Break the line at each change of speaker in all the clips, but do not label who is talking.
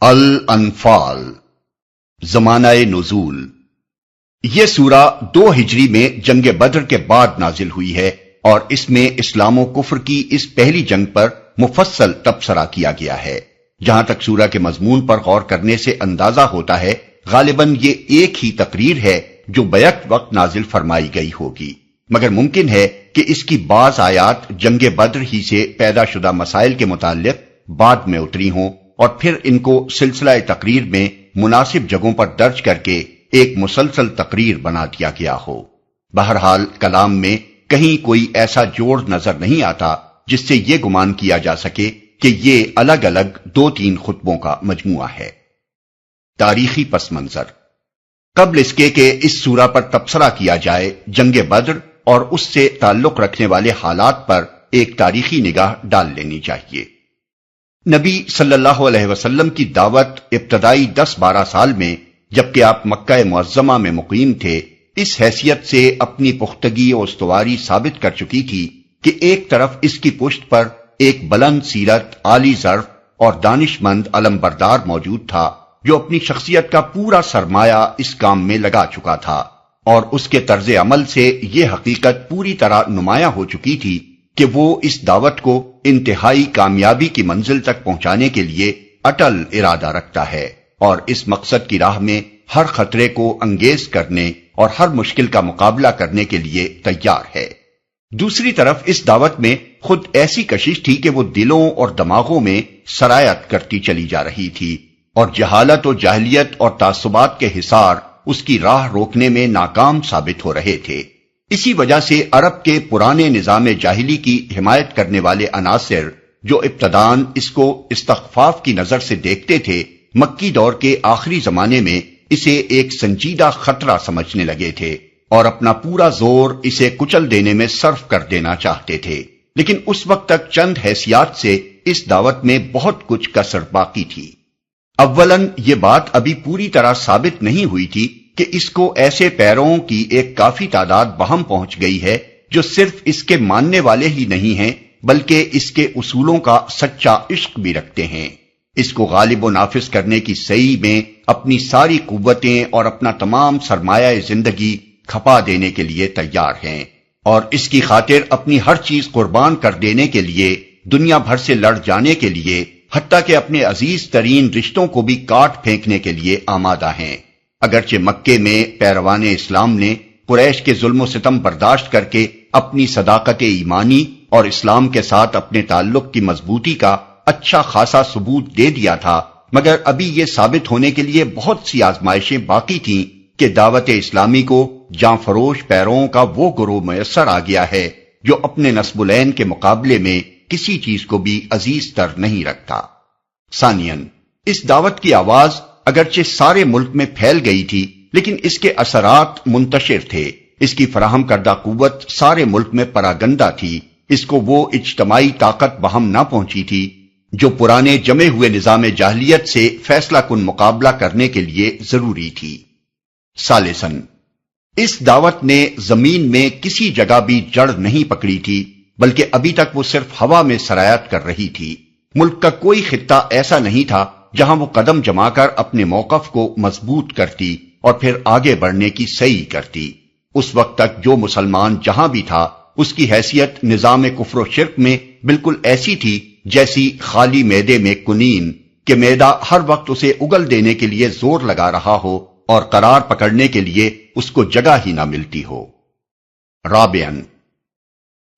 الانفال زمانہ نزول۔ یہ سورہ 2 ہجری میں جنگ بدر کے بعد نازل ہوئی ہے اور اس میں اسلام و کفر کی اس پہلی جنگ پر مفصل تبصرہ کیا گیا ہے۔ جہاں تک سورہ کے مضمون پر غور کرنے سے اندازہ ہوتا ہے غالباً یہ ایک ہی تقریر ہے جو بیک وقت نازل فرمائی گئی ہوگی، مگر ممکن ہے کہ اس کی بعض آیات جنگ بدر ہی سے پیدا شدہ مسائل کے متعلق بعد میں اتری ہوں اور پھر ان کو سلسلہ تقریر میں مناسب جگہوں پر درج کر کے ایک مسلسل تقریر بنا دیا گیا ہو۔ بہرحال کلام میں کہیں کوئی ایسا جوڑ نظر نہیں آتا جس سے یہ گمان کیا جا سکے کہ یہ الگ الگ 2-3 خطبوں کا مجموعہ ہے۔ تاریخی پس منظر۔ قبل اس کے کہ اس سورہ پر تبصرہ کیا جائے، جنگ بدر اور اس سے تعلق رکھنے والے حالات پر ایک تاریخی نگاہ ڈال لینی چاہیے۔ نبی صلی اللہ علیہ وسلم کی دعوت ابتدائی 10-12 سال میں جبکہ آپ مکہ معظمہ میں مقیم تھے، اس حیثیت سے اپنی پختگی و استواری ثابت کر چکی تھی کہ ایک طرف اس کی پشت پر ایک بلند سیرت، عالی ظرف اور دانش مند علم بردار موجود تھا جو اپنی شخصیت کا پورا سرمایہ اس کام میں لگا چکا تھا، اور اس کے طرز عمل سے یہ حقیقت پوری طرح نمایاں ہو چکی تھی کہ وہ اس دعوت کو انتہائی کامیابی کی منزل تک پہنچانے کے لیے اٹل ارادہ رکھتا ہے اور اس مقصد کی راہ میں ہر خطرے کو انگیز کرنے اور ہر مشکل کا مقابلہ کرنے کے لیے تیار ہے۔ دوسری طرف اس دعوت میں خود ایسی کشش تھی کہ وہ دلوں اور دماغوں میں سرایت کرتی چلی جا رہی تھی اور جہالت و جاہلیت اور تعصبات کے حصار اس کی راہ روکنے میں ناکام ثابت ہو رہے تھے۔ اسی وجہ سے عرب کے پرانے نظام جاہلی کی حمایت کرنے والے عناصر جو ابتداً اس کو استخفاف کی نظر سے دیکھتے تھے، مکی دور کے آخری زمانے میں اسے ایک سنجیدہ خطرہ سمجھنے لگے تھے اور اپنا پورا زور اسے کچل دینے میں صرف کر دینا چاہتے تھے۔ لیکن اس وقت تک چند حیثیات سے اس دعوت میں بہت کچھ کسر باقی تھی۔ اولاً یہ بات ابھی پوری طرح ثابت نہیں ہوئی تھی کہ اس کو ایسے پیروں کی ایک کافی تعداد بہم پہنچ گئی ہے جو صرف اس کے ماننے والے ہی نہیں ہیں بلکہ اس کے اصولوں کا سچا عشق بھی رکھتے ہیں، اس کو غالب و نافذ کرنے کی سعی میں اپنی ساری قوتیں اور اپنا تمام سرمایہ زندگی کھپا دینے کے لیے تیار ہیں، اور اس کی خاطر اپنی ہر چیز قربان کر دینے کے لیے، دنیا بھر سے لڑ جانے کے لیے، حتیٰ کہ اپنے عزیز ترین رشتوں کو بھی کاٹ پھینکنے کے لیے آمادہ ہیں۔ اگرچہ مکے میں پیروان اسلام نے قریش کے ظلم و ستم برداشت کر کے اپنی صداقت ایمانی اور اسلام کے ساتھ اپنے تعلق کی مضبوطی کا اچھا خاصا ثبوت دے دیا تھا، مگر ابھی یہ ثابت ہونے کے لیے بہت سی آزمائشیں باقی تھیں کہ دعوت اسلامی کو جاں فروش پیروں کا وہ گروہ میسر آ گیا ہے جو اپنے نسب العین کے مقابلے میں کسی چیز کو بھی عزیز تر نہیں رکھتا۔ ثانیاً، اس دعوت کی آواز اگرچہ سارے ملک میں پھیل گئی تھی لیکن اس کے اثرات منتشر تھے، اس کی فراہم کردہ قوت سارے ملک میں پراگندہ تھی، اس کو وہ اجتماعی طاقت بہم نہ پہنچی تھی جو پرانے جمے ہوئے نظام جاہلیت سے فیصلہ کن مقابلہ کرنے کے لیے ضروری تھی۔ ثالثاً، اس دعوت نے زمین میں کسی جگہ بھی جڑ نہیں پکڑی تھی بلکہ ابھی تک وہ صرف ہوا میں سرایت کر رہی تھی۔ ملک کا کوئی خطہ ایسا نہیں تھا جہاں وہ قدم جما کر اپنے موقف کو مضبوط کرتی اور پھر آگے بڑھنے کی سعی کرتی۔ اس وقت تک جو مسلمان جہاں بھی تھا اس کی حیثیت نظام کفر و شرک میں بالکل ایسی تھی جیسی خالی معدے میں کنین کہ معدہ ہر وقت اسے اگل دینے کے لیے زور لگا رہا ہو اور قرار پکڑنے کے لیے اس کو جگہ ہی نہ ملتی ہو۔ رابعاً،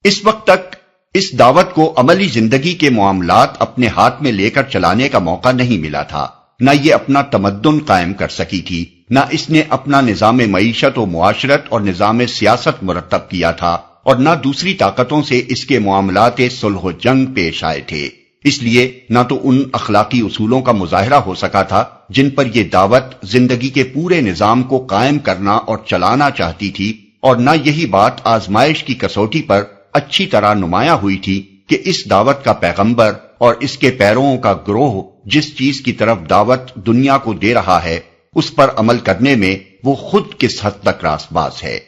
اس وقت تک اس دعوت کو عملی زندگی کے معاملات اپنے ہاتھ میں لے کر چلانے کا موقع نہیں ملا تھا، نہ یہ اپنا تمدن قائم کر سکی تھی، نہ اس نے اپنا نظام معیشت و معاشرت اور نظام سیاست مرتب کیا تھا، اور نہ دوسری طاقتوں سے اس کے معاملات صلح و جنگ پیش آئے تھے۔ اس لیے نہ تو ان اخلاقی اصولوں کا مظاہرہ ہو سکا تھا جن پر یہ دعوت زندگی کے پورے نظام کو قائم کرنا اور چلانا چاہتی تھی، اور نہ یہی بات آزمائش کی کسوٹی پر اچھی طرح نمایاں ہوئی تھی کہ اس دعوت کا پیغمبر اور اس کے پیروؤں کا گروہ جس چیز کی طرف دعوت دنیا کو دے رہا ہے اس پر عمل کرنے میں وہ خود کس حد تک راست باز ہے۔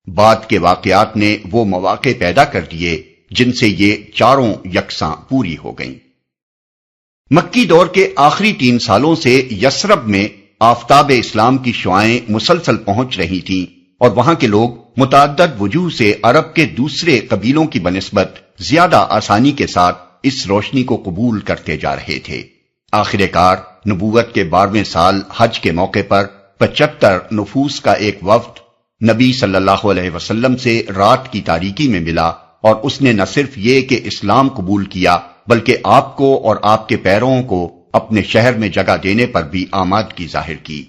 بعد کے واقعات نے وہ مواقع پیدا کر دیے جن سے یہ چاروں یکساں پوری ہو گئیں۔ مکی دور کے آخری 3 سالوں سے یثرب میں آفتاب اسلام کی شعائیں مسلسل پہنچ رہی تھیں اور وہاں کے لوگ متعدد وجوہ سے عرب کے دوسرے قبیلوں کی بنسبت زیادہ آسانی کے ساتھ اس روشنی کو قبول کرتے جا رہے تھے۔ آخر کار نبوت کے 12ویں سال حج کے موقع پر 75 نفوس کا ایک وفد نبی صلی اللہ علیہ وسلم سے رات کی تاریکی میں ملا، اور اس نے نہ صرف یہ کہ اسلام قبول کیا بلکہ آپ کو اور آپ کے پیرووں کو اپنے شہر میں جگہ دینے پر بھی آمادگی ظاہر کی۔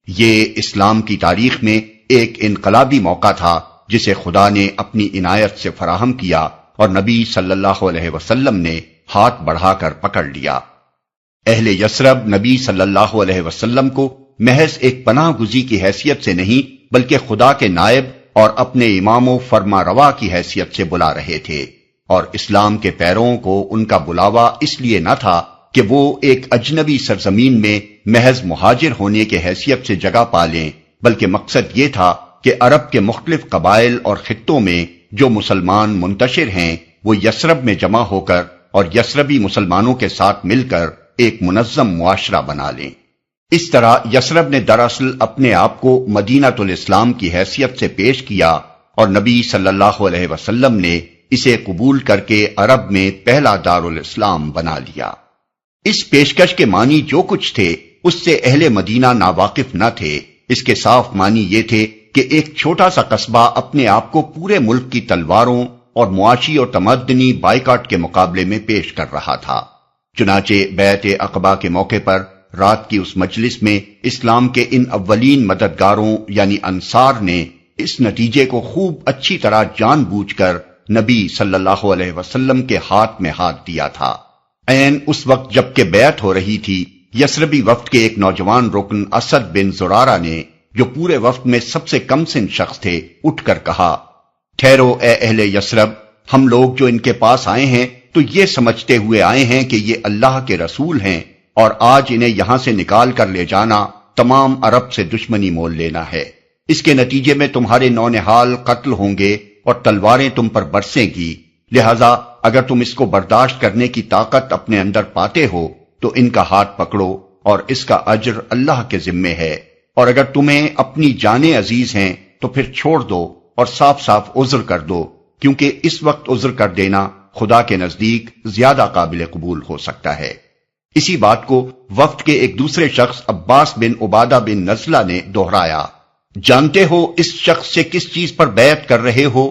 یہ اسلام کی تاریخ میں ایک انقلابی موقع تھا جسے خدا نے اپنی عنایت سے فراہم کیا اور نبی صلی اللہ علیہ وسلم نے ہاتھ بڑھا کر پکڑ لیا۔ اہل یثرب نبی صلی اللہ علیہ وسلم کو محض ایک پناہ گزی کی حیثیت سے نہیں بلکہ خدا کے نائب اور اپنے امام و فرما روا کی حیثیت سے بلا رہے تھے، اور اسلام کے پیروں کو ان کا بلاوا اس لیے نہ تھا کہ وہ ایک اجنبی سرزمین میں محض مہاجر ہونے کے حیثیت سے جگہ پا لیں، بلکہ مقصد یہ تھا کہ عرب کے مختلف قبائل اور خطوں میں جو مسلمان منتشر ہیں وہ یثرب میں جمع ہو کر اور یثربی مسلمانوں کے ساتھ مل کر ایک منظم معاشرہ بنا لیں۔ اس طرح یثرب نے دراصل اپنے آپ کو مدینۃ الاسلام کی حیثیت سے پیش کیا، اور نبی صلی اللہ علیہ وسلم نے اسے قبول کر کے عرب میں پہلا دارالاسلام بنا لیا۔ اس پیشکش کے معنی جو کچھ تھے اس سے اہل مدینہ ناواقف نہ تھے۔ اس کے صاف معنی یہ تھے کہ ایک چھوٹا سا قصبہ اپنے آپ کو پورے ملک کی تلواروں اور معاشی اور تمدنی بائیکاٹ کے مقابلے میں پیش کر رہا تھا۔ چنانچہ بیعت عقبہ کے موقع پر رات کی اس مجلس میں اسلام کے ان اولین مددگاروں یعنی انصار نے اس نتیجے کو خوب اچھی طرح جان بوجھ کر نبی صلی اللہ علیہ وسلم کے ہاتھ میں ہاتھ دیا تھا۔ عین اس وقت جب کہ بیعت ہو رہی تھی، یثربی وفد کے ایک نوجوان رکن اسد بن زرارہ نے، جو پورے وفد میں سب سے کم سن شخص تھے، اٹھ کر کہا، ٹھہرو اے اہل یثرب، ہم لوگ جو ان کے پاس آئے ہیں تو یہ سمجھتے ہوئے آئے ہیں کہ یہ اللہ کے رسول ہیں، اور آج انہیں یہاں سے نکال کر لے جانا تمام عرب سے دشمنی مول لینا ہے۔ اس کے نتیجے میں تمہارے نونہال قتل ہوں گے اور تلواریں تم پر برسیں گی، لہذا اگر تم اس کو برداشت کرنے کی طاقت اپنے اندر پاتے ہو تو ان کا ہاتھ پکڑو، اور اس کا اجر اللہ کے ذمے ہے، اور اگر تمہیں اپنی جانیں عزیز ہیں تو پھر چھوڑ دو اور صاف صاف عذر کر دو، کیونکہ اس وقت عذر کر دینا خدا کے نزدیک زیادہ قابل قبول ہو سکتا ہے۔ اسی بات کو وفد کے ایک دوسرے شخص عباس بن عبادہ بن نزلہ نے دہرایا، جانتے ہو اس شخص سے کس چیز پر بیعت کر رہے ہو؟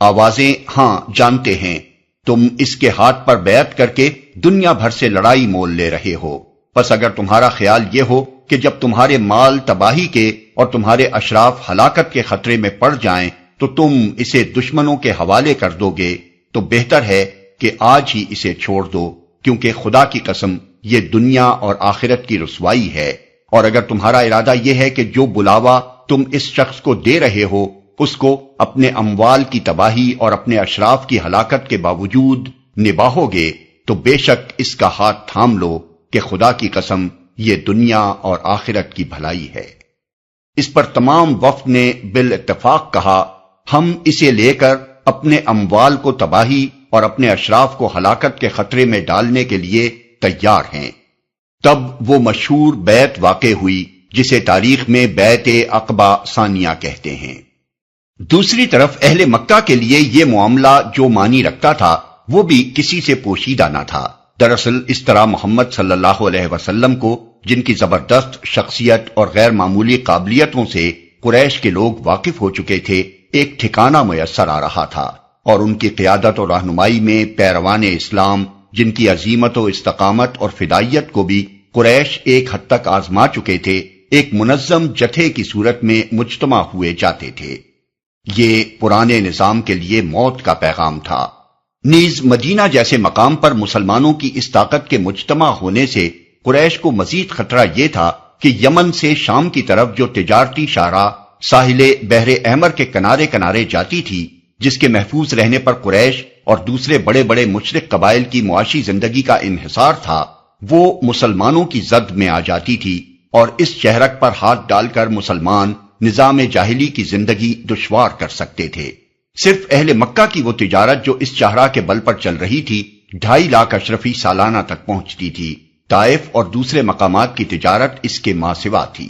آوازیں ہاں جانتے ہیں، تم اس کے ہاتھ پر بیعت کر کے دنیا بھر سے لڑائی مول لے رہے ہو، پس اگر تمہارا خیال یہ ہو کہ جب تمہارے مال تباہی کے اور تمہارے اشراف ہلاکت کے خطرے میں پڑ جائیں تو تم اسے دشمنوں کے حوالے کر دو گے، تو بہتر ہے کہ آج ہی اسے چھوڑ دو، کیونکہ خدا کی قسم یہ دنیا اور آخرت کی رسوائی ہے۔ اور اگر تمہارا ارادہ یہ ہے کہ جو بلاوا تم اس شخص کو دے رہے ہو اس کو اپنے اموال کی تباہی اور اپنے اشراف کی ہلاکت کے باوجود نباہو گے، تو بے شک اس کا ہاتھ تھام لو کہ خدا کی قسم یہ دنیا اور آخرت کی بھلائی ہے۔ اس پر تمام وفد نے بالاتفاق کہا، ہم اسے لے کر اپنے اموال کو تباہی اور اپنے اشراف کو ہلاکت کے خطرے میں ڈالنے کے لیے تیار ہیں۔ تب وہ مشہور بیعت واقع ہوئی جسے تاریخ میں بیعت عقبہ ثانیہ کہتے ہیں۔ دوسری طرف اہل مکہ کے لیے یہ معاملہ جو معنی رکھتا تھا وہ بھی کسی سے پوشیدہ نہ تھا۔ دراصل اس طرح محمد صلی اللہ علیہ وسلم کو، جن کی زبردست شخصیت اور غیر معمولی قابلیتوں سے قریش کے لوگ واقف ہو چکے تھے، ایک ٹھکانہ میسر آ رہا تھا، اور ان کی قیادت اور رہنمائی میں پیروان اسلام، جن کی عزیمت و استقامت اور فدائیت کو بھی قریش ایک حد تک آزما چکے تھے، ایک منظم جتھے کی صورت میں مجتمع ہوئے جاتے تھے۔ یہ پرانے نظام کے لیے موت کا پیغام تھا۔ نیز مدینہ جیسے مقام پر مسلمانوں کی اس طاقت کے مجتمع ہونے سے قریش کو مزید خطرہ یہ تھا کہ یمن سے شام کی طرف جو تجارتی شاہراہ ساحل بحر احمر کے کنارے کنارے جاتی تھی، جس کے محفوظ رہنے پر قریش اور دوسرے بڑے بڑے مشرک قبائل کی معاشی زندگی کا انحصار تھا، وہ مسلمانوں کی زد میں آ جاتی تھی، اور اس شہرک پر ہاتھ ڈال کر مسلمان نظام جاہلی کی زندگی دشوار کر سکتے تھے۔ صرف اہل مکہ کی وہ تجارت جو اس شاہراہ کے بل پر چل رہی تھی 2.5 لاکھ اشرفی سالانہ تک پہنچتی تھی، طائف اور دوسرے مقامات کی تجارت اس کے ماں سوا تھی۔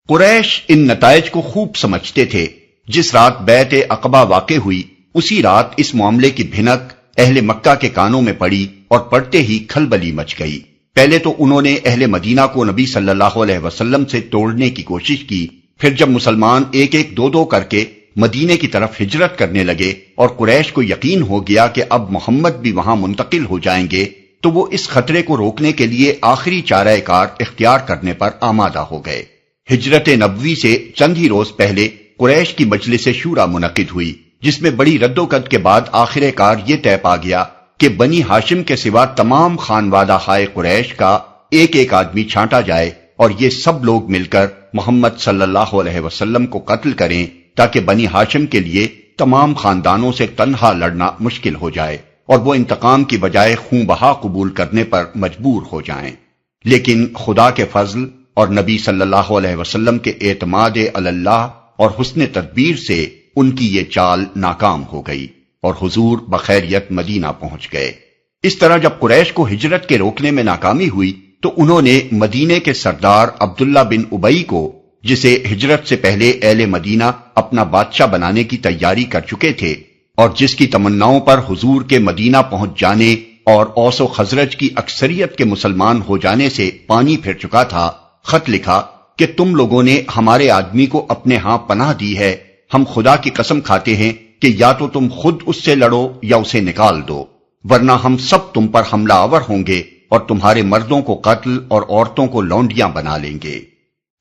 قریش ان نتائج کو خوب سمجھتے تھے۔ جس رات بیعت عقبہ واقع ہوئی اسی رات اس معاملے کی بھنک اہل مکہ کے کانوں میں پڑی اور پڑتے ہی کھلبلی مچ گئی۔ پہلے تو انہوں نے اہل مدینہ کو نبی صلی اللہ علیہ وسلم سے توڑنے کی کوشش کی، پھر جب مسلمان ایک ایک دو دو کر کے مدینے کی طرف ہجرت کرنے لگے اور قریش کو یقین ہو گیا کہ اب محمد بھی وہاں منتقل ہو جائیں گے، تو وہ اس خطرے کو روکنے کے لیے آخری چارہ کار اختیار کرنے پر آمادہ ہو گئے۔ ہجرت نبوی سے چند ہی روز پہلے قریش کی مجلس شورا منعقد ہوئی، جس میں بڑی رد و قد کے بعد آخر کار یہ طے پا گیا کہ بنی ہاشم کے سوا تمام خانوادہ ہائے قریش کا ایک ایک آدمی چھانٹا جائے اور یہ سب لوگ مل کر محمد صلی اللہ علیہ وسلم کو قتل کریں، تاکہ بنی ہاشم کے لیے تمام خاندانوں سے تنہا لڑنا مشکل ہو جائے اور وہ انتقام کی بجائے خون بہا قبول کرنے پر مجبور ہو جائیں۔ لیکن خدا کے فضل اور نبی صلی اللہ علیہ وسلم کے اعتماد علی اللہ اور حسن تدبیر سے ان کی یہ چال ناکام ہو گئی اور حضور بخیریت مدینہ پہنچ گئے۔ اس طرح جب قریش کو ہجرت کے روکنے میں ناکامی ہوئی تو انہوں نے مدینے کے سردار عبداللہ بن ابی کو، جسے ہجرت سے پہلے اہل مدینہ اپنا بادشاہ بنانے کی تیاری کر چکے تھے اور جس کی تمناؤں پر حضور کے مدینہ پہنچ جانے اور اوس و خزرج کی اکثریت کے مسلمان ہو جانے سے پانی پھر چکا تھا، خط لکھا کہ تم لوگوں نے ہمارے آدمی کو اپنے ہاں پناہ دی ہے، ہم خدا کی قسم کھاتے ہیں کہ یا تو تم خود اس سے لڑو یا اسے نکال دو، ورنہ ہم سب تم پر حملہ آور ہوں گے اور تمہارے مردوں کو قتل اور عورتوں کو لونڈیاں بنا لیں گے۔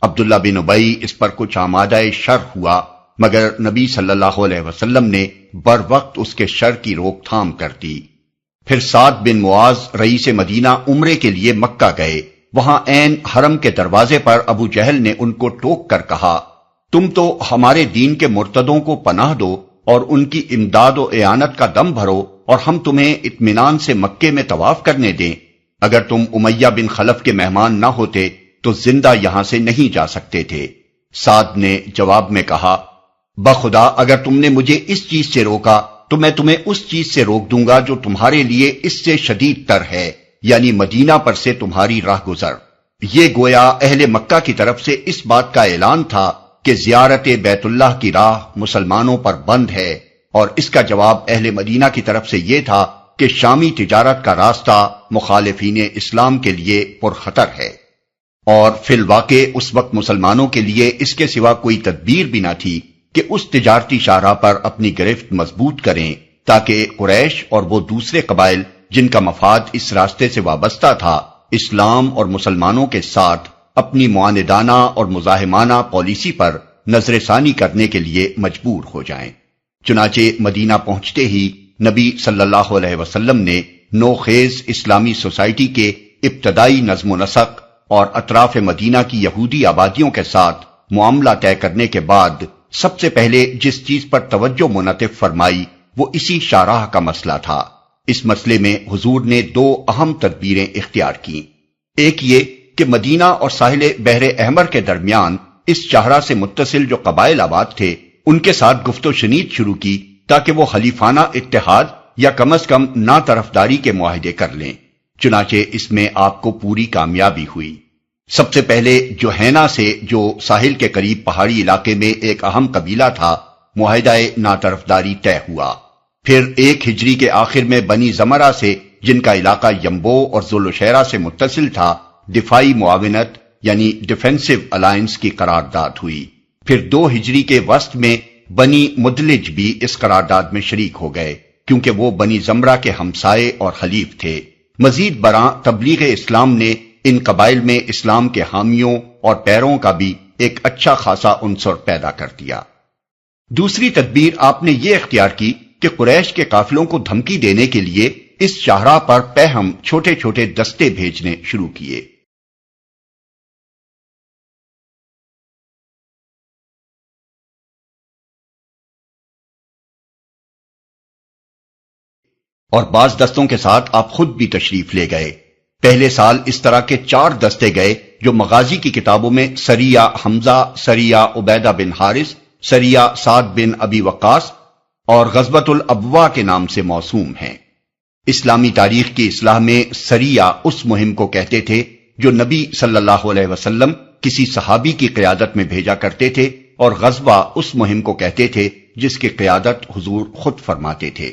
عبداللہ بن ابی اس پر کچھ آمادہ شر ہوا، مگر نبی صلی اللہ علیہ وسلم نے بر وقت اس کے شر کی روک تھام کر دی۔ پھر سعد بن معاذ رئیس مدینہ عمرے کے لیے مکہ گئے۔ وہاں عین حرم کے دروازے پر ابو جہل نے ان کو ٹوک کر کہا، تم تو ہمارے دین کے مرتدوں کو پناہ دو اور ان کی امداد و اعانت کا دم بھرو اور ہم تمہیں اطمینان سے مکے میں طواف کرنے دیں۔ اگر تم امیہ بن خلف کے مہمان نہ ہوتے تو زندہ یہاں سے نہیں جا سکتے تھے۔ سعد نے جواب میں کہا، بخدا اگر تم نے مجھے اس چیز سے روکا تو میں تمہیں اس چیز سے روک دوں گا جو تمہارے لیے اس سے شدید تر ہے، یعنی مدینہ پر سے تمہاری راہ گزر۔ یہ گویا اہل مکہ کی طرف سے اس بات کا اعلان تھا کہ زیارت بیت اللہ کی راہ مسلمانوں پر بند ہے، اور اس کا جواب اہل مدینہ کی طرف سے یہ تھا کہ شامی تجارت کا راستہ مخالفین اسلام کے لیے پرخطر ہے، اور فی الواقع اس وقت مسلمانوں کے لیے اس کے سوا کوئی تدبیر بھی نہ تھی کہ اس تجارتی شاہراہ پر اپنی گرفت مضبوط کریں، تاکہ قریش اور وہ دوسرے قبائل جن کا مفاد اس راستے سے وابستہ تھا اسلام اور مسلمانوں کے ساتھ اپنی معاندانہ اور مزاحمانہ پالیسی پر نظر ثانی کرنے کے لیے مجبور ہو جائیں۔ چنانچہ مدینہ پہنچتے ہی نبی صلی اللہ علیہ وسلم نے نوخیز اسلامی سوسائٹی کے ابتدائی نظم و نسق اور اطراف مدینہ کی یہودی آبادیوں کے ساتھ معاملہ طے کرنے کے بعد سب سے پہلے جس چیز پر توجہ منعطف فرمائی وہ اسی شاہراہ کا مسئلہ تھا۔ اس مسئلے میں حضور نے دو اہم تدبیریں اختیار کیں۔ ایک یہ کہ مدینہ اور ساحل بحر احمر کے درمیان اس شاہراہ سے متصل جو قبائل آباد تھے ان کے ساتھ گفت و شنید شروع کی، تاکہ وہ خلیفانہ اتحاد یا کم از کم نا طرفداری کے معاہدے کر لیں۔ چنانچہ اس میں آپ کو پوری کامیابی ہوئی۔ سب سے پہلے جوہینا سے، جو ساحل کے قریب پہاڑی علاقے میں ایک اہم قبیلہ تھا، معاہدہ نا طرفداری طے ہوا۔ پھر 1 ہجری کے آخر میں بنی زمرہ سے، جن کا علاقہ یمبو اور ذوالشیرہ سے متصل تھا، دفاعی معاونت یعنی ڈیفینسو الائنس کی قرارداد ہوئی۔ پھر 2 ہجری کے وسط میں بنی مدلج بھی اس قرارداد میں شریک ہو گئے، کیونکہ وہ بنی زمرہ کے ہمسائے اور حلیف تھے۔ مزید برآں تبلیغ اسلام نے ان قبائل میں اسلام کے حامیوں اور پیروں کا بھی ایک اچھا خاصا عنصر پیدا کر دیا۔ دوسری تدبیر آپ نے یہ اختیار کی کہ قریش کے قافلوں کو دھمکی دینے کے لیے اس شاہراہ پر پہم چھوٹے چھوٹے دستے بھیجنے شروع کیے۔ اور بعض دستوں کے ساتھ آپ خود بھی تشریف لے گئے۔ پہلے سال اس طرح کے 4 دستے گئے جو مغازی کی کتابوں میں سریہ حمزہ، سریہ عبیدہ بن حارث، سریہ سعد بن ابی وقاص اور غزوۃ الابواء کے نام سے موسوم ہیں۔ اسلامی تاریخ کی اصلاح میں سریہ اس مہم کو کہتے تھے جو نبی صلی اللہ علیہ وسلم کسی صحابی کی قیادت میں بھیجا کرتے تھے، اور غزوہ اس مہم کو کہتے تھے جس کی قیادت حضور خود فرماتے تھے۔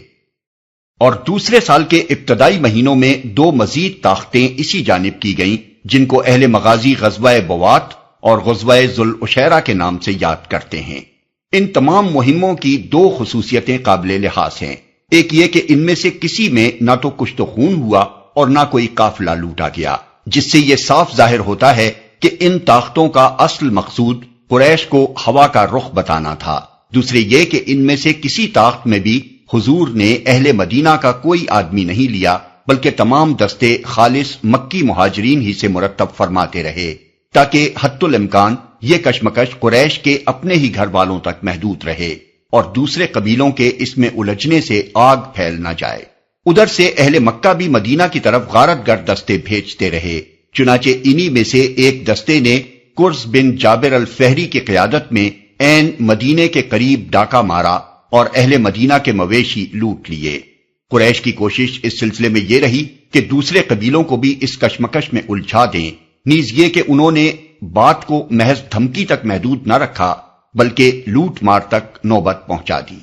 اور دوسرے سال کے ابتدائی مہینوں میں 2 مزید طاقتیں اسی جانب کی گئیں، جن کو اہل مغازی غزوہ بوات اور غزوہ ذوالعشیرہ کے نام سے یاد کرتے ہیں۔ ان تمام مہموں کی 2 خصوصیتیں قابل لحاظ ہیں۔ ایک یہ کہ ان میں سے کسی میں نہ تو کشت و خون ہوا اور نہ کوئی قافلہ لوٹا گیا، جس سے یہ صاف ظاہر ہوتا ہے کہ ان طاقتوں کا اصل مقصود قریش کو ہوا کا رخ بتانا تھا۔ دوسرے یہ کہ ان میں سے کسی طاقت میں بھی حضور نے اہل مدینہ کا کوئی آدمی نہیں لیا، بلکہ تمام دستے خالص مکی مہاجرین ہی سے مرتب فرماتے رہے، تاکہ حتی الامکان یہ کشمکش قریش کے اپنے ہی گھر والوں تک محدود رہے اور دوسرے قبیلوں کے اس میں الجھنے سے آگ پھیل نہ جائے۔ ادھر سے اہل مکہ بھی مدینہ کی طرف غارت گر دستے بھیجتے رہے، چنانچہ انہی میں سے ایک دستے نے کرز بن جابر الفہری کی قیادت میں عین مدینے کے قریب ڈاکہ مارا اور اہل مدینہ کے مویشی لوٹ لیے۔ قریش کی کوشش اس سلسلے میں یہ رہی کہ دوسرے قبیلوں کو بھی اس کشمکش میں الجھا دیں، نیز یہ کہ انہوں نے بات کو محض دھمکی تک محدود نہ رکھا بلکہ لوٹ مار تک نوبت پہنچا دی۔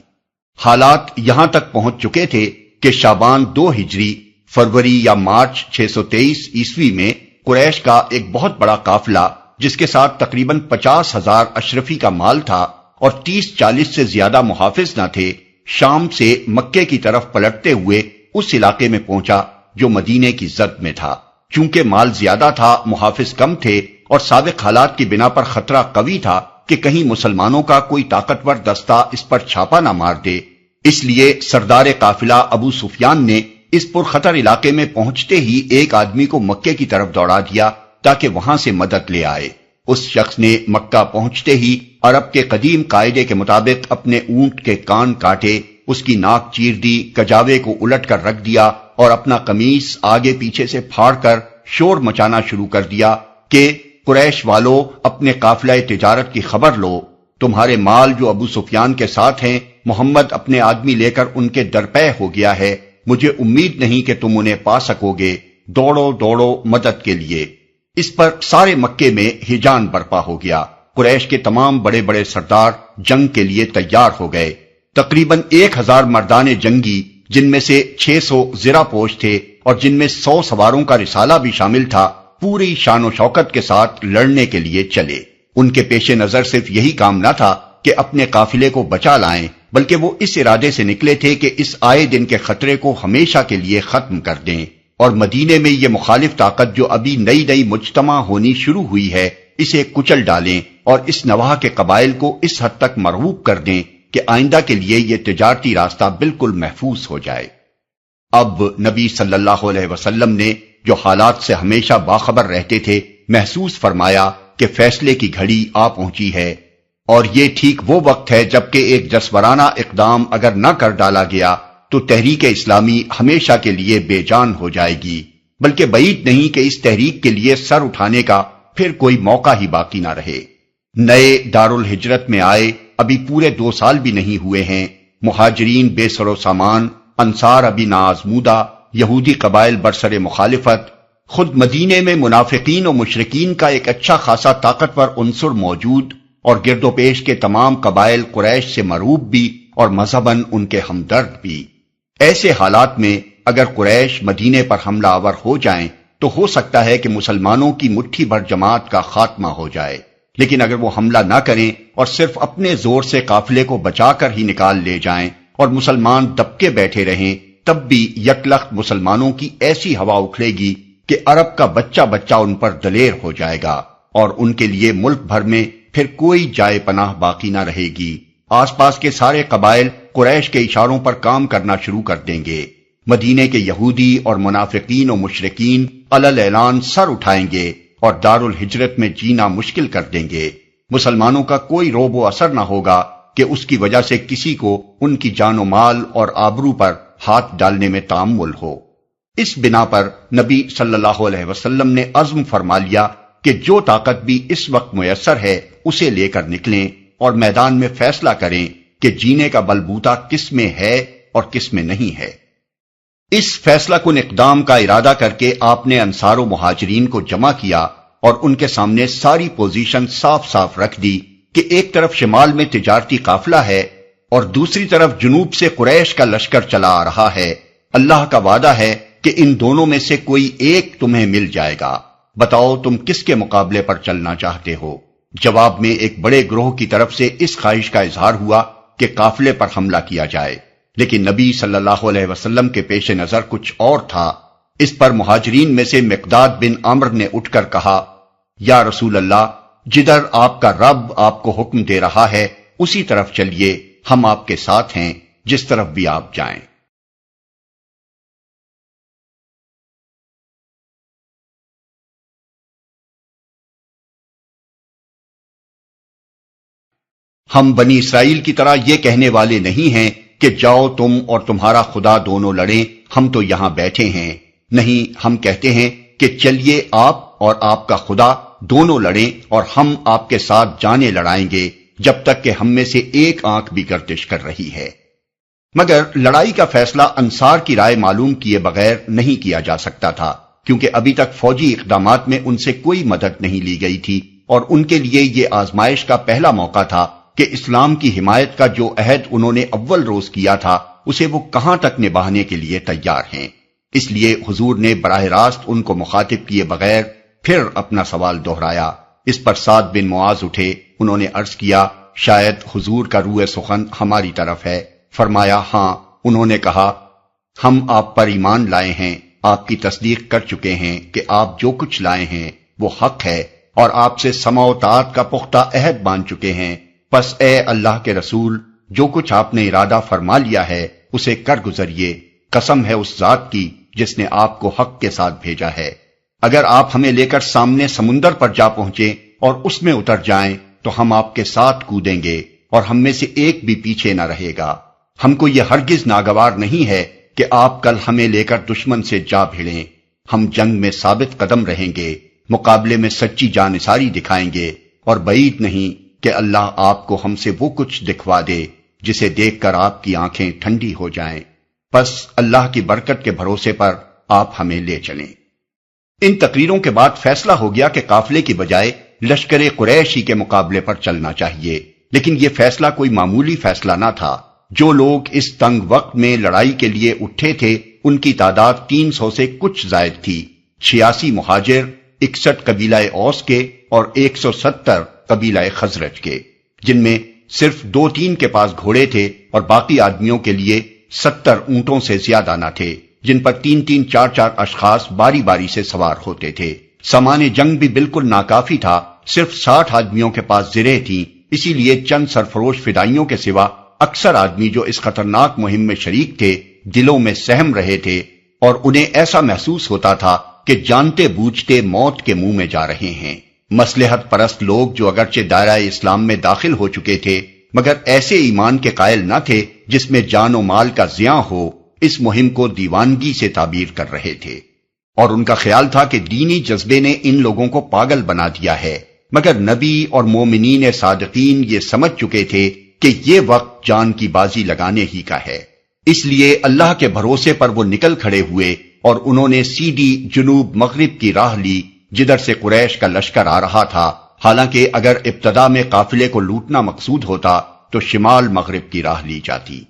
حالات یہاں تک پہنچ چکے تھے کہ شعبان 2 ہجری فروری یا مارچ 623 عیسوی میں قریش کا ایک بہت بڑا قافلہ جس کے ساتھ تقریباً 50,000 اشرفی کا مال تھا اور 30-40 سے زیادہ محافظ نہ تھے، شام سے مکے کی طرف پلٹتے ہوئے اس علاقے میں پہنچا جو مدینے کی زد میں تھا۔ چونکہ مال زیادہ تھا، محافظ کم تھے اور سابق حالات کی بنا پر خطرہ قوی تھا کہ کہیں مسلمانوں کا کوئی طاقتور دستہ اس پر چھاپا نہ مار دے، اس لیے سردار قافلہ ابو سفیان نے اس پرخطر علاقے میں پہنچتے ہی ایک آدمی کو مکے کی طرف دوڑا دیا تاکہ وہاں سے مدد لے آئے۔ اس شخص نے مکہ پہنچتے ہی عرب کے قدیم قاعدے کے مطابق اپنے اونٹ کے کان کاٹے، اس کی ناک چیر دی، کجاوے کو الٹ کر رکھ دیا اور اپنا قمیص آگے پیچھے سے پھاڑ کر شور مچانا شروع کر دیا کہ قریش والو، اپنے قافلہ تجارت کی خبر لو، تمہارے مال جو ابو سفیان کے ساتھ ہیں، محمد اپنے آدمی لے کر ان کے درپے ہو گیا ہے، مجھے امید نہیں کہ تم انہیں پا سکو گے، دوڑو دوڑو مدد کے لیے۔ اس پر سارے مکے میں ہیجان برپا ہو گیا۔ قریش کے تمام بڑے بڑے سردار جنگ کے لیے تیار ہو گئے۔ تقریباً 1000 مردان جنگی، جن میں سے 600 زرہ پوش تھے اور جن میں 100 سواروں کا رسالہ بھی شامل تھا، پوری شان و شوکت کے ساتھ لڑنے کے لیے چلے۔ ان کے پیش نظر صرف یہی کام نہ تھا کہ اپنے قافلے کو بچا لائیں، بلکہ وہ اس ارادے سے نکلے تھے کہ اس آئے دن کے خطرے کو ہمیشہ کے لیے ختم کر دیں اور مدینے میں یہ مخالف طاقت جو ابھی نئی نئی مجتمع ہونی شروع ہوئی ہے، اسے کچل ڈالیں اور اس نواح کے قبائل کو اس حد تک مرغوب کر دیں کہ آئندہ کے لیے یہ تجارتی راستہ بالکل محفوظ ہو جائے۔ اب نبی صلی اللہ علیہ وسلم نے جو حالات سے ہمیشہ باخبر رہتے تھے، محسوس فرمایا کہ فیصلے کی گھڑی آ پہنچی ہے، اور یہ ٹھیک وہ وقت ہے جبکہ ایک جسورانہ اقدام اگر نہ کر ڈالا گیا تو تحریک اسلامی ہمیشہ کے لیے بے جان ہو جائے گی، بلکہ بعید نہیں کہ اس تحریک کے لیے سر اٹھانے کا پھر کوئی موقع ہی باقی نہ رہے۔ نئے دارالہجرت میں آئے ابھی پورے 2 سال بھی نہیں ہوئے ہیں، مہاجرین بے سر و سامان، انصار ابھی ناآزمودہ، یہودی قبائل برسر مخالفت، خود مدینے میں منافقین و مشرکین کا ایک اچھا خاصا طاقتور عنصر موجود، اور گرد و پیش کے تمام قبائل قریش سے مرعوب بھی اور مذہباً ان کے ہمدرد بھی۔ ایسے حالات میں اگر قریش مدینے پر حملہ آور ہو جائیں تو ہو سکتا ہے کہ مسلمانوں کی مٹھی بھر جماعت کا خاتمہ ہو جائے، لیکن اگر وہ حملہ نہ کریں اور صرف اپنے زور سے قافلے کو بچا کر ہی نکال لے جائیں اور مسلمان دبکے بیٹھے رہیں، تب بھی یکلخت مسلمانوں کی ایسی ہوا اکھڑے گی کہ عرب کا بچہ بچہ ان پر دلیر ہو جائے گا اور ان کے لیے ملک بھر میں پھر کوئی جائے پناہ باقی نہ رہے گی۔ آس پاس کے سارے قبائل قریش کے اشاروں پر کام کرنا شروع کر دیں گے۔ مدینے کے یہودی اور منافقین و مشرکین علل اعلان سر اٹھائیں گے اور دارالہجرت میں جینا مشکل کر دیں گے۔ مسلمانوں کا کوئی روب و اثر نہ ہوگا کہ اس کی وجہ سے کسی کو ان کی جان و مال اور آبرو پر ہاتھ ڈالنے میں تامل ہو۔ اس بنا پر نبی صلی اللہ علیہ وسلم نے عزم فرما لیا کہ جو طاقت بھی اس وقت میسر ہے اسے لے کر نکلیں اور میدان میں فیصلہ کریں کہ جینے کا بلبوتا کس میں ہے اور کس میں نہیں ہے۔ اس فیصلہ کن اقدام کا ارادہ کر کے آپ نے انصار و مہاجرین کو جمع کیا اور ان کے سامنے ساری پوزیشن صاف صاف رکھ دی کہ ایک طرف شمال میں تجارتی قافلہ ہے اور دوسری طرف جنوب سے قریش کا لشکر چلا آ رہا ہے۔ اللہ کا وعدہ ہے کہ ان دونوں میں سے کوئی ایک تمہیں مل جائے گا، بتاؤ تم کس کے مقابلے پر چلنا چاہتے ہو؟ جواب میں ایک بڑے گروہ کی طرف سے اس خواہش کا اظہار ہوا کہ قافلے پر حملہ کیا جائے، لیکن نبی صلی اللہ علیہ وسلم کے پیش نظر کچھ اور تھا۔ اس پر مہاجرین میں سے مقداد بن عمرو نے اٹھ کر کہا، یا رسول اللہ، جدھر آپ کا رب آپ کو حکم دے رہا ہے اسی طرف چلیے، ہم آپ کے ساتھ ہیں، جس طرف بھی آپ جائیں۔ ہم بنی اسرائیل کی طرح یہ کہنے والے نہیں ہیں کہ جاؤ تم اور تمہارا خدا دونوں لڑیں، ہم تو یہاں بیٹھے ہیں۔ نہیں، ہم کہتے ہیں کہ چلیے آپ اور آپ کا خدا دونوں لڑیں اور ہم آپ کے ساتھ جانیں لڑائیں گے جب تک کہ ہم میں سے ایک آنکھ بھی گردش کر رہی ہے۔ مگر لڑائی کا فیصلہ انصار کی رائے معلوم کیے بغیر نہیں کیا جا سکتا تھا، کیونکہ ابھی تک فوجی اقدامات میں ان سے کوئی مدد نہیں لی گئی تھی، اور ان کے لیے یہ آزمائش کا پہلا موقع تھا کہ اسلام کی حمایت کا جو عہد انہوں نے اول روز کیا تھا اسے وہ کہاں تک نبھانے کے لیے تیار ہیں۔ اس لیے حضور نے براہ راست ان کو مخاطب کیے بغیر پھر اپنا سوال دہرایا۔ اس پر سعد بن معاذ اٹھے، انہوں نے عرض کیا، شاید حضور کا روح سخن ہماری طرف ہے۔ فرمایا، ہاں۔ انہوں نے کہا، ہم آپ پر ایمان لائے ہیں، آپ کی تصدیق کر چکے ہیں کہ آپ جو کچھ لائے ہیں وہ حق ہے، اور آپ سے سمع و طاعت کا پختہ عہد باندھ چکے ہیں۔ پس اے اللہ کے رسول، جو کچھ آپ نے ارادہ فرما لیا ہے اسے کر گزریے، قسم ہے اس ذات کی جس نے آپ کو حق کے ساتھ بھیجا ہے۔ اگر آپ ہمیں لے کر سامنے سمندر پر جا پہنچے اور اس میں اتر جائیں تو ہم آپ کے ساتھ کودیں گے اور ہم میں سے ایک بھی پیچھے نہ رہے گا۔ ہم کو یہ ہرگز ناگوار نہیں ہے کہ آپ کل ہمیں لے کر دشمن سے جا بھیڑیں۔ ہم جنگ میں ثابت قدم رہیں گے، مقابلے میں سچی جانثاری دکھائیں گے، اور بعید نہیں کہ اللہ آپ کو ہم سے وہ کچھ دکھوا دے جسے دیکھ کر آپ کی آنکھیں ٹھنڈی ہو جائیں۔ بس اللہ کی برکت کے بھروسے پر آپ ہمیں لے چلیں۔ ان تقریروں کے بعد فیصلہ ہو گیا کہ قافلے کی بجائے لشکر قریش ہی کے مقابلے پر چلنا چاہیے، لیکن یہ فیصلہ کوئی معمولی فیصلہ نہ تھا۔ جو لوگ اس تنگ وقت میں لڑائی کے لیے اٹھے تھے ان کی تعداد 300 سے کچھ زائد تھی۔ 86 مہاجر، 61 قبیلہ اوس کے اور 170 قبیلہ خزرج کے، جن میں صرف 2-3 کے پاس گھوڑے تھے اور باقی آدمیوں کے لیے 70 اونٹوں سے زیادہ نہ تھے، جن پر 3-3 4-4 اشخاص باری باری سے سوار ہوتے تھے۔ سامان جنگ بھی بالکل ناکافی تھا، صرف 60 آدمیوں کے پاس زرہیں تھیں، اسی لیے چند سرفروش فدائیوں کے سوا اکثر آدمی جو اس خطرناک مہم میں شریک تھے دلوں میں سہم رہے تھے، اور انہیں ایسا محسوس ہوتا تھا کہ جانتے بوجھتے موت کے منہ میں جا رہے ہیں۔ مصلحت پرست لوگ جو اگرچہ دائرہ اسلام میں داخل ہو چکے تھے مگر ایسے ایمان کے قائل نہ تھے جس میں جان و مال کا زیاں ہو، اس مہم کو دیوانگی سے تعبیر کر رہے تھے، اور ان کا خیال تھا کہ دینی جذبے نے ان لوگوں کو پاگل بنا دیا ہے۔ مگر نبی اور مومنین صادقین یہ سمجھ چکے تھے کہ یہ وقت جان کی بازی لگانے ہی کا ہے، اس لیے اللہ کے بھروسے پر وہ نکل کھڑے ہوئے اور انہوں نے سیدھی جنوب مغرب کی راہ لی جدھر سے قریش کا لشکر آ رہا تھا۔ حالانکہ اگر ابتدا میں قافلے کو لوٹنا مقصود ہوتا تو شمال مغرب کی راہ لی جاتی۔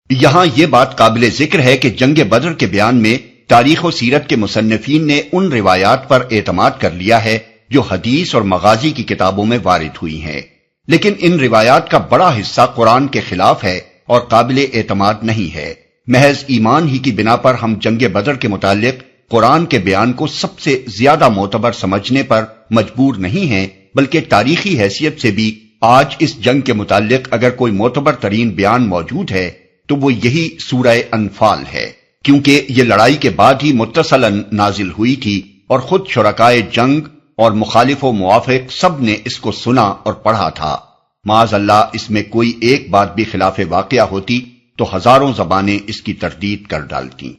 یہاں یہ بات قابل ذکر ہے کہ جنگ بدر کے بیان میں تاریخ و سیرت کے مصنفین نے ان روایات پر اعتماد کر لیا ہے جو حدیث اور مغازی کی کتابوں میں وارد ہوئی ہیں، لیکن ان روایات کا بڑا حصہ قرآن کے خلاف ہے اور قابل اعتماد نہیں ہے۔ محض ایمان ہی کی بنا پر ہم جنگ بدر کے متعلق قرآن کے بیان کو سب سے زیادہ معتبر سمجھنے پر مجبور نہیں ہیں، بلکہ تاریخی حیثیت سے بھی آج اس جنگ کے متعلق اگر کوئی معتبر ترین بیان موجود ہے تو وہ یہی سورہ انفال ہے، کیونکہ یہ لڑائی کے بعد ہی متصلاً نازل ہوئی تھی اور خود شرکائے جنگ اور مخالف و موافق سب نے اس کو سنا اور پڑھا تھا۔ معاذ اللہ اس میں کوئی ایک بات بھی خلاف واقعہ ہوتی تو ہزاروں زبانیں اس کی تردید کر ڈالتیں۔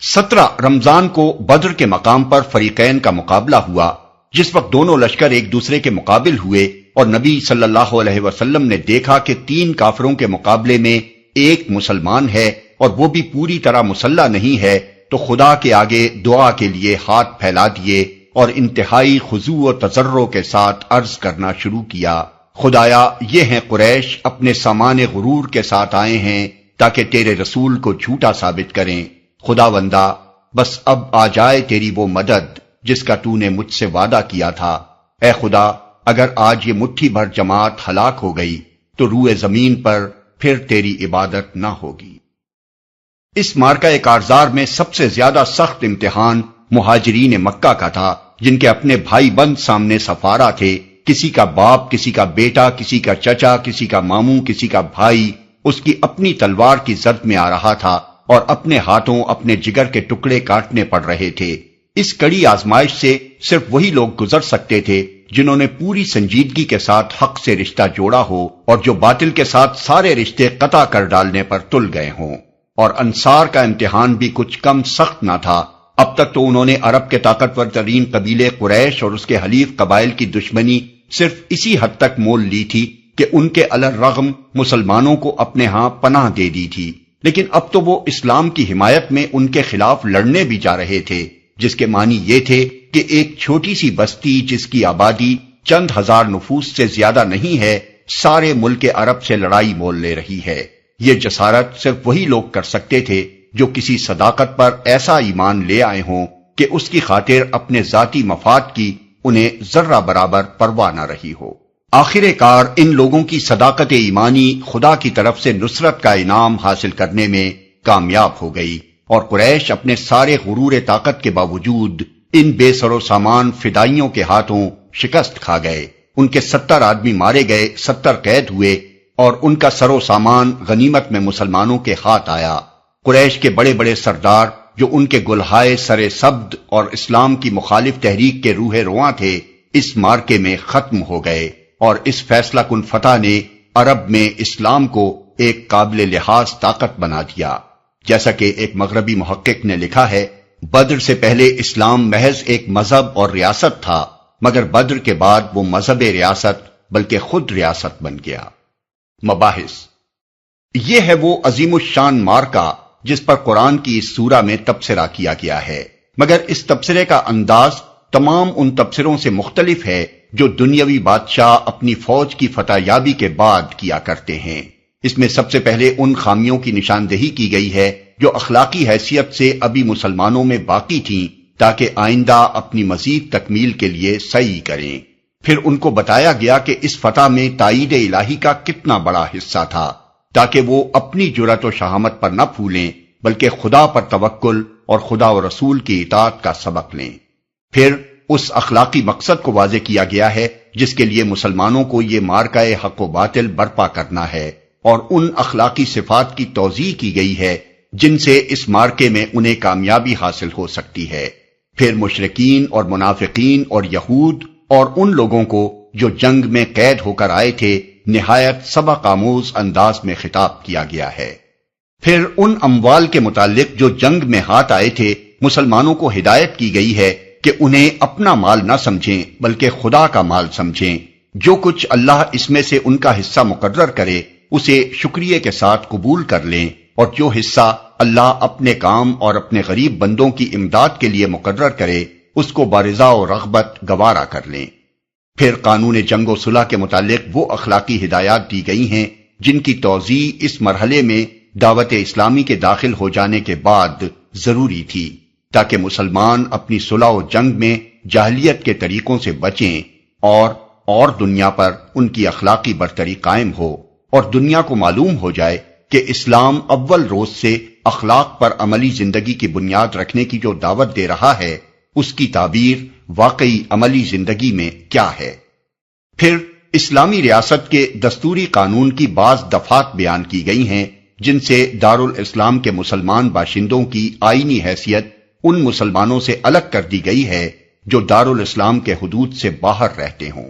17 رمضان کو بدر کے مقام پر فریقین کا مقابلہ ہوا، جس وقت دونوں لشکر ایک دوسرے کے مقابل ہوئے اور نبی صلی اللہ علیہ وسلم نے دیکھا کہ 3 کافروں کے مقابلے میں ایک مسلمان ہے اور وہ بھی پوری طرح مسلح نہیں ہے، تو خدا کے آگے دعا کے لیے ہاتھ پھیلا دیے اور انتہائی خضوع و تضرع کے ساتھ عرض کرنا شروع کیا، خدایا یہ ہیں قریش، اپنے سامان غرور کے ساتھ آئے ہیں تاکہ تیرے رسول کو جھوٹا ثابت کریں۔ خداوندا بس اب آ جائے تیری وہ مدد جس کا تو نے مجھ سے وعدہ کیا تھا۔ اے خدا، اگر آج یہ مٹھی بھر جماعت ہلاک ہو گئی تو روئے زمین پر پھر تیری عبادت نہ ہوگی۔ اس معرکہ کارزار میں سب سے زیادہ سخت امتحان مہاجرین مکہ کا تھا، جن کے اپنے بھائی بند سامنے سفارا تھے، کسی کا باپ، کسی کا بیٹا، کسی کا چچا، کسی کا ماموں، کسی کا بھائی اس کی اپنی تلوار کی زد میں آ رہا تھا اور اپنے ہاتھوں اپنے جگر کے ٹکڑے کاٹنے پڑ رہے تھے۔ اس کڑی آزمائش سے صرف وہی لوگ گزر سکتے تھے جنہوں نے پوری سنجیدگی کے ساتھ حق سے رشتہ جوڑا ہو اور جو باطل کے ساتھ سارے رشتے قطع کر ڈالنے پر تل گئے ہوں۔ اور انصار کا امتحان بھی کچھ کم سخت نہ تھا۔ اب تک تو انہوں نے عرب کے طاقتور ترین قبیلے قریش اور اس کے حلیف قبائل کی دشمنی صرف اسی حد تک مول لی تھی کہ ان کے الرغم مسلمانوں کو اپنے ہاں پناہ دے دی تھی، لیکن اب تو وہ اسلام کی حمایت میں ان کے خلاف لڑنے بھی جا رہے تھے، جس کے معنی یہ تھے کہ ایک چھوٹی سی بستی جس کی آبادی چند ہزار نفوس سے زیادہ نہیں ہے، سارے ملک عرب سے لڑائی مول لے رہی ہے۔ یہ جسارت صرف وہی لوگ کر سکتے تھے جو کسی صداقت پر ایسا ایمان لے آئے ہوں کہ اس کی خاطر اپنے ذاتی مفاد کی انہیں ذرہ برابر پرواہ نہ رہی ہو۔ آخر کار ان لوگوں کی صداقت ایمانی خدا کی طرف سے نصرت کا انعام حاصل کرنے میں کامیاب ہو گئی، اور قریش اپنے سارے غرور طاقت کے باوجود ان بے سر و سامان فدائیوں کے ہاتھوں شکست کھا گئے۔ ان کے 70 آدمی مارے گئے، 70 قید ہوئے اور ان کا سر و سامان غنیمت میں مسلمانوں کے ہاتھ آیا۔ قریش کے بڑے بڑے سردار جو ان کے گلہائے سر سبد اور اسلام کی مخالف تحریک کے روح رواں تھے، اس مارکے میں ختم ہو گئے، اور اس فیصلہ کن فتح نے عرب میں اسلام کو ایک قابل لحاظ طاقت بنا دیا۔ جیسا کہ ایک مغربی محقق نے لکھا ہے، بدر سے پہلے اسلام محض ایک مذہب اور ریاست تھا، مگر بدر کے بعد وہ مذہب ریاست بلکہ خود ریاست بن گیا۔ مباحث: یہ ہے وہ عظیم الشان مارکہ جس پر قرآن کی اس سورہ میں تبصرہ کیا گیا ہے، مگر اس تبصرے کا انداز تمام ان تبصروں سے مختلف ہے جو دنیاوی بادشاہ اپنی فوج کی فتح یابی کے بعد کیا کرتے ہیں۔ اس میں سب سے پہلے ان خامیوں کی نشاندہی کی گئی ہے جو اخلاقی حیثیت سے ابھی مسلمانوں میں باقی تھیں، تاکہ آئندہ اپنی مزید تکمیل کے لیے سعی کریں۔ پھر ان کو بتایا گیا کہ اس فتح میں تائید الہی کا کتنا بڑا حصہ تھا، تاکہ وہ اپنی جرأت و شہامت پر نہ پھولیں بلکہ خدا پر توکل اور خدا و رسول کی اطاعت کا سبق لیں۔ پھر اس اخلاقی مقصد کو واضح کیا گیا ہے جس کے لیے مسلمانوں کو یہ مارکہ حق و باطل برپا کرنا ہے، اور ان اخلاقی صفات کی توضیح کی گئی ہے جن سے اس مارکے میں انہیں کامیابی حاصل ہو سکتی ہے۔ پھر مشرکین اور منافقین اور یہود اور ان لوگوں کو جو جنگ میں قید ہو کر آئے تھے نہایت سبق آموز انداز میں خطاب کیا گیا ہے۔ پھر ان اموال کے متعلق جو جنگ میں ہاتھ آئے تھے مسلمانوں کو ہدایت کی گئی ہے کہ انہیں اپنا مال نہ سمجھیں بلکہ خدا کا مال سمجھیں۔ جو کچھ اللہ اس میں سے ان کا حصہ مقرر کرے اسے شکریہ کے ساتھ قبول کر لیں، اور جو حصہ اللہ اپنے کام اور اپنے غریب بندوں کی امداد کے لیے مقرر کرے اس کو بارضا و رغبت گوارا کر لیں۔ پھر قانون جنگ و صلح کے متعلق وہ اخلاقی ہدایات دی گئی ہیں جن کی توضیح اس مرحلے میں دعوت اسلامی کے داخل ہو جانے کے بعد ضروری تھی، تاکہ مسلمان اپنی صلح و جنگ میں جاہلیت کے طریقوں سے بچیں اور دنیا پر ان کی اخلاقی برتری قائم ہو، اور دنیا کو معلوم ہو جائے کہ اسلام اول روز سے اخلاق پر عملی زندگی کی بنیاد رکھنے کی جو دعوت دے رہا ہے اس کی تعبیر واقعی عملی زندگی میں کیا ہے۔ پھر اسلامی ریاست کے دستوری قانون کی بعض دفعات بیان کی گئی ہیں جن سے دارالاسلام کے مسلمان باشندوں کی آئینی حیثیت ان مسلمانوں سے الگ کر دی گئی ہے جو دارالاسلام کے حدود سے باہر رہتے ہوں۔